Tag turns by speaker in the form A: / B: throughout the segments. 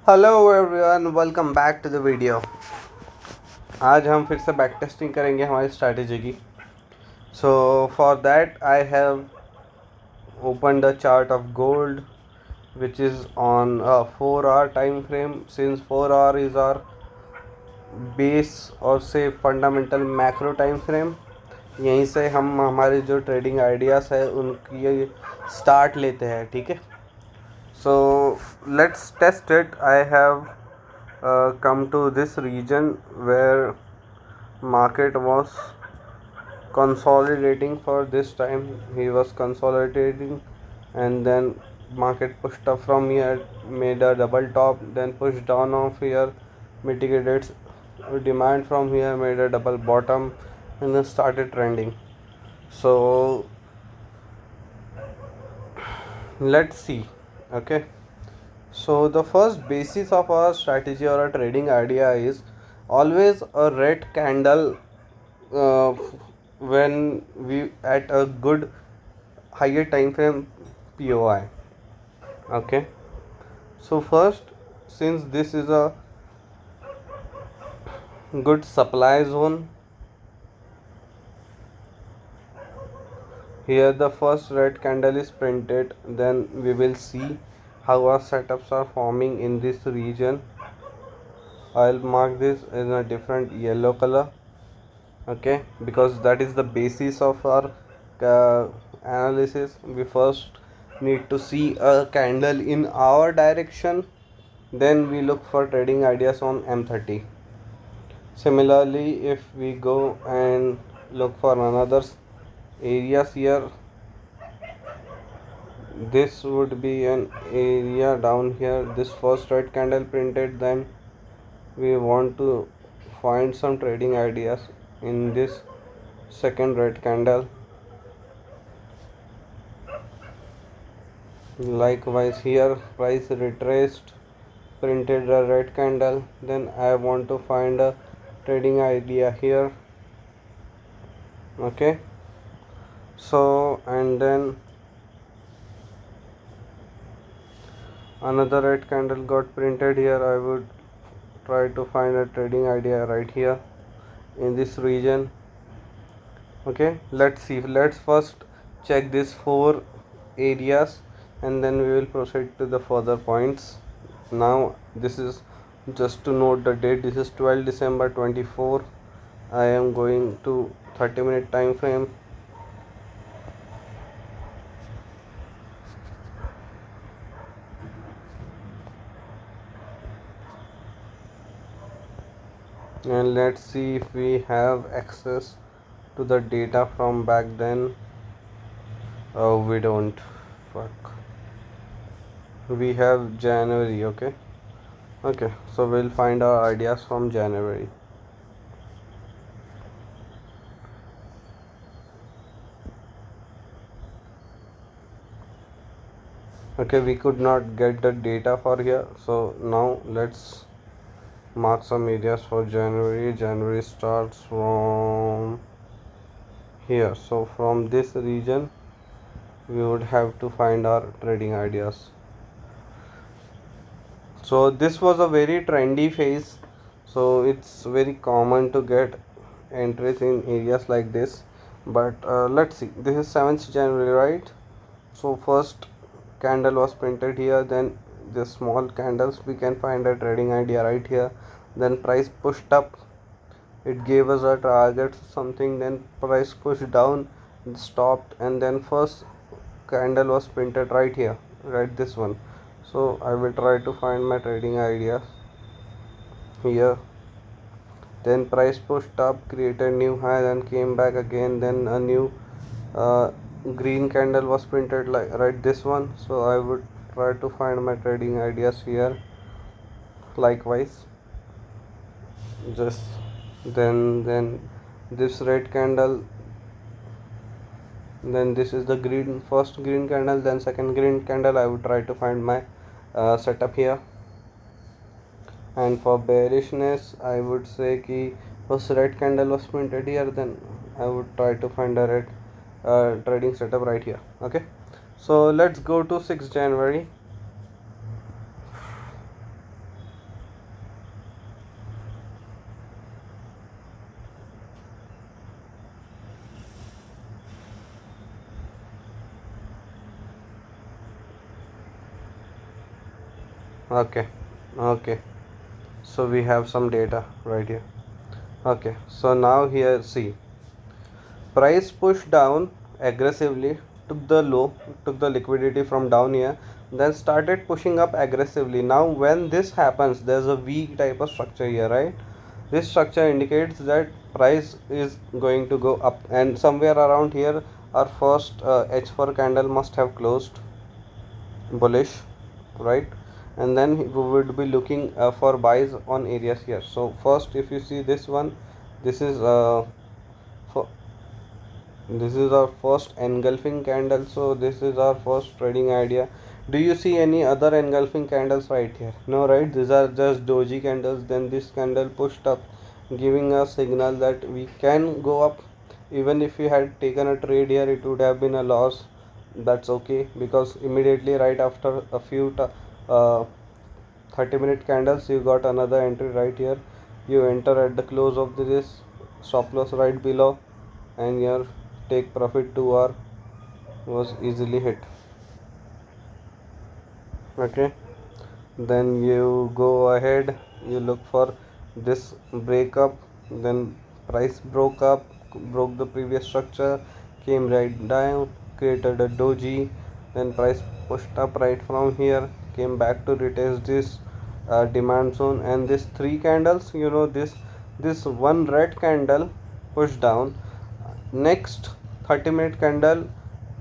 A: Hello everyone, welcome back to the video. आज हम फिर से बैक टेस्टिंग करेंगे हमारी स्ट्रैटेजी की। So for that I have open the chart of gold which is on a 4 hour time frame, since 4 hour is our base और से fundamental macro time frame. यहीं से हम हमारे जो ट्रेडिंग आइडियाज़ है उनकी स्टार्ट लेते हैं, ठीक है। So let's test it. I have come to this region where market was consolidating. For this time he was consolidating, and then market pushed up from here, made a double top, then pushed down off here, mitigated demand from here, made a double bottom, and then started trending. So let's see. Okay, so the first basis of our strategy or a trading idea is always a red candle uh, when we at a good higher time frame POI. Okay, so first, since this is a good supply zone, here the first red candle is printed, then we will see how our setups are forming in this region. I'll mark this in a different yellow color, okay, because that is the basis of our analysis. We first need to see a candle in our direction, then we look for trading ideas on M30. Similarly, if we go and look for another areas here, this would be an area down here. This first red candle printed, then we want to find some trading ideas in this second red candle. Likewise here, price retraced, printed a red candle, then I want to find a trading idea here. Okay, so and then another red candle got printed here. I would try to find a trading idea right here in this region. Okay, let's see. Let's first check these four areas and then we will proceed to the further points. Now this is just to note the date. This is 12 December 24. I am going to 30-minute time frame. And let's see if we have access to the data from back then. Oh, we don't. Fuck. We have January. Okay, so we'll find our ideas from January. Okay, we could not get the data for here, so now let's mark some areas for January. January starts from here, so from this region we would have to find our trading ideas. So this was a very trendy phase, so it's very common to get entries in areas like this. But let's see, this is 7th January, right? So first candle was printed here, then the small candles we can find a trading idea right here. Then price pushed up, it gave us a target something, then price pushed down, it stopped, and then first candle was printed right here, right this one. So I will try to find my trading ideas here. Then price pushed up, created new high, then came back again, then a new uh, green candle was printed like right this one. So I would try to find my trading ideas here. Likewise, just then this red candle, then this is the green, first green candle, then second green candle. I would try to find my setup here. And for bearishness, I would say ki first red candle was printed here, then I would try to find a red trading setup right here. Okay, so let's go to 6th January. Okay, okay. So we have some data right here. Okay, so now here see, price pushed down aggressively, took the low, took the liquidity from down here, then started pushing up aggressively. Now when this happens, there's a V type of structure here, right? This structure indicates that price is going to go up, and somewhere around here our first H4 candle must have closed bullish, right? And then we would be looking for buys on areas here. So first, if you see this one, this is for this is our first engulfing candle. So this is our first trading idea. Do you see any other engulfing candles right here? No, right? These are just doji candles. Then this candle pushed up, giving a signal that we can go up. Even if we had taken a trade here, it would have been a loss. That's okay, because immediately right after a few 30-minute candles, you got another entry right here. You enter at the close of this, stop loss right below, and your take profit 2 hour was easily hit. Okay, then you go ahead, you look for this breakup, then price broke the previous structure, came right down, created a doji, then price pushed up right from here, came back to retest this demand zone, and this three candles, this one red candle pushed down. Next 30-minute candle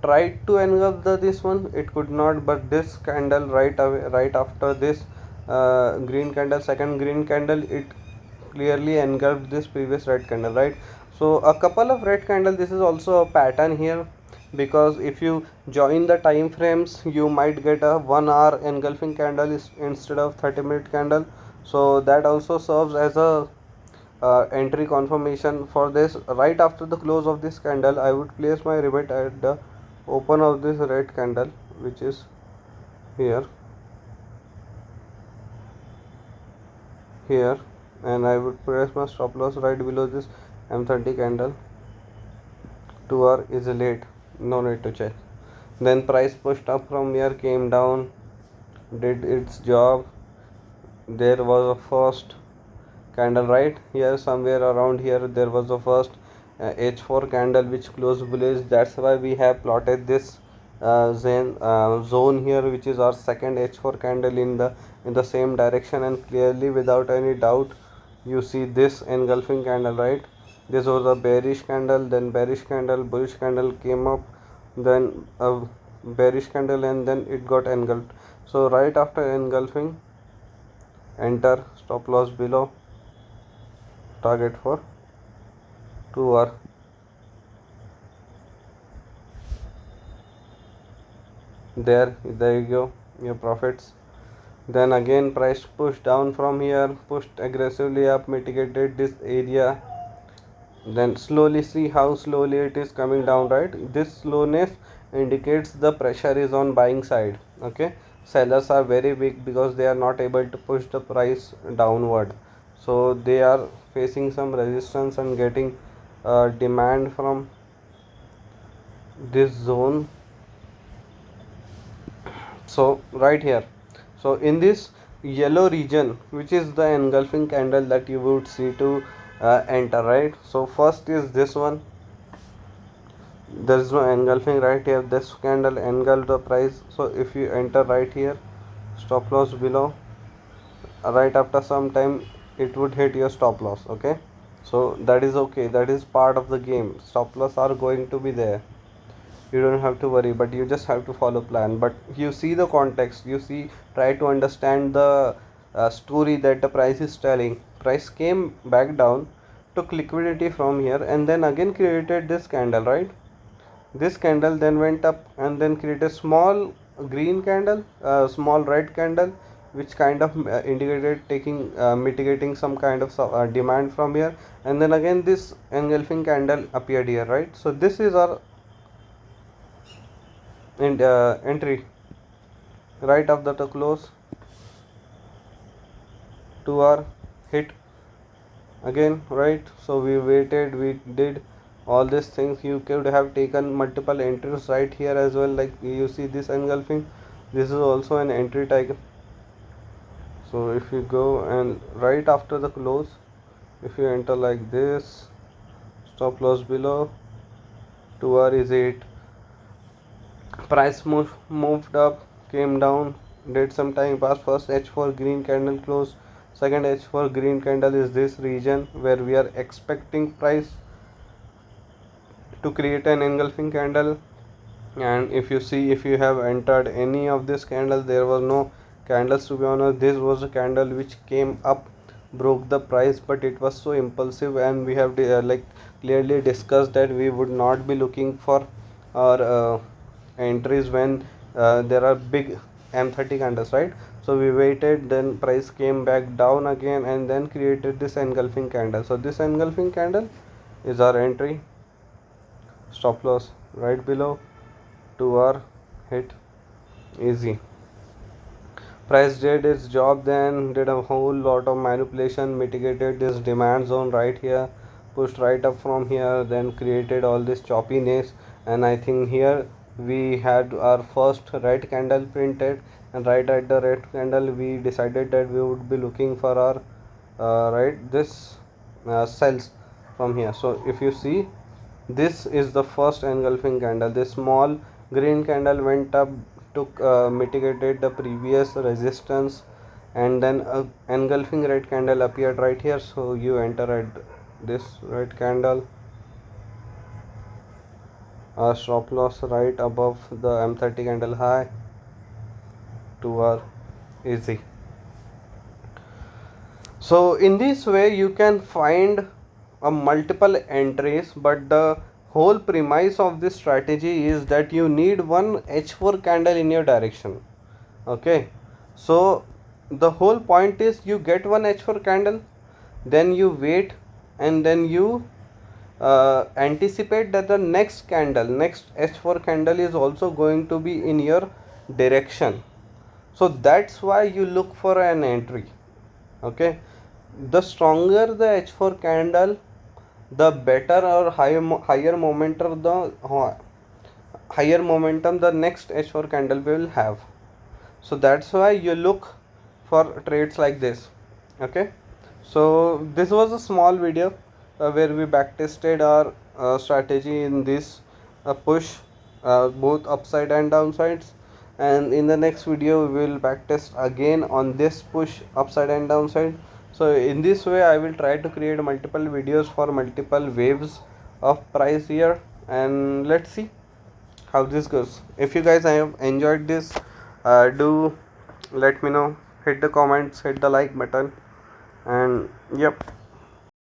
A: tried to engulf this one, it could not, but this candle right away, right after this green candle, second green candle, it clearly engulfed this previous red candle, right? So a couple of red candle, this is also a pattern here, because if you join the time frames, you might get a 1 hour engulfing candle instead of 30-minute candle. So that also serves as a entry confirmation for this. Right after the close of this candle, I would place my rebate at the open of this red candle, which is here, here, and I would place my stop loss right below this M30 candle. 2 hour is late, no need to check. Then price pushed up from here, came down, did its job. There was a first candle right here, somewhere around here there was the first H4 candle which closed bullish. That's why we have plotted this zone here, which is our second H4 candle in the same direction, and clearly without any doubt you see this engulfing candle, right? This was a bearish candle, then bearish candle, bullish candle came up, then a bearish candle, and then it got engulfed. So right after engulfing, enter, stop loss below, target for 2 hour. There you go, your profits. Then again price pushed down from here, pushed aggressively up, mitigated this area, then slowly see how slowly it is coming down, right? This slowness indicates the pressure is on buying side. Okay, sellers are very weak because they are not able to push the price downward, so they are facing some resistance and getting demand from this zone. So right here, so in this yellow region, which is the engulfing candle that you would see to enter, right? So first is this one, there is no engulfing right here, this candle engulfed the price. So if you enter right here, stop loss below, right after some time it would hit your stop loss. Okay, so that is okay, that is part of the game. Stop loss are going to be there, you don't have to worry, but you just have to follow plan. But you see the context, you see, try to understand the story that the price is telling. Price came back down, took liquidity from here, and then again created this candle, right? This candle then went up and then created small green candle, small red candle, which kind of indicated taking mitigating some kind of demand from here, and then again this engulfing candle appeared here, right? So this is our entry right after the close. 2 hour hit again, right? So we waited, we did all these things. You could have taken multiple entries right here as well, like you see this engulfing, this is also an entry type. So if you go and right after the close, if you enter like this, stop loss below, 2 hour is 8. Price moved up, came down, did some time pass. First H4 green candle close, second H4 green candle is this region where we are expecting price to create an engulfing candle. And if you see, if you have entered any of this candle, there was no candles, to be honest. This was a candle which came up, broke the price, but it was so impulsive, and we have like clearly discussed that we would not be looking for our entries when there are big M30 candles, right? So we waited, then price came back down again and then created this engulfing candle. So this engulfing candle is our entry, stop loss right below, 2 hour hit, easy. Price did its job, then did a whole lot of manipulation, mitigated this demand zone right here, pushed right up from here, then created all this choppiness. And I think here we had our first red candle printed, and right at the red candle we decided that we would be looking for our right this cells from here. So if you see, this is the first engulfing candle. This small green candle went up, took mitigated the previous resistance, and then a engulfing red candle appeared right here. So you enter at this red candle, a stop loss right above the M30 candle high, 2 hour easy. So in this way you can find a multiple entries, but the whole premise of this strategy is that you need one H4 candle in your direction. Okay, so the whole point is you get one H4 candle, then you wait, and then you anticipate that the next H4 candle is also going to be in your direction. So that's why you look for an entry. Okay, the stronger the H4 candle, the better or higher momentum the next H4 candle will have. So that's why you look for trades like this. Okay, so this was a small video where we backtested our strategy in this push, both upside and downsides. And in the next video we will backtest again on this push, upside and downside. So in this way I will try to create multiple videos for multiple waves of price here, and let's see how this goes. If you guys have enjoyed this, do let me know, hit the comments, hit the like button, and yep,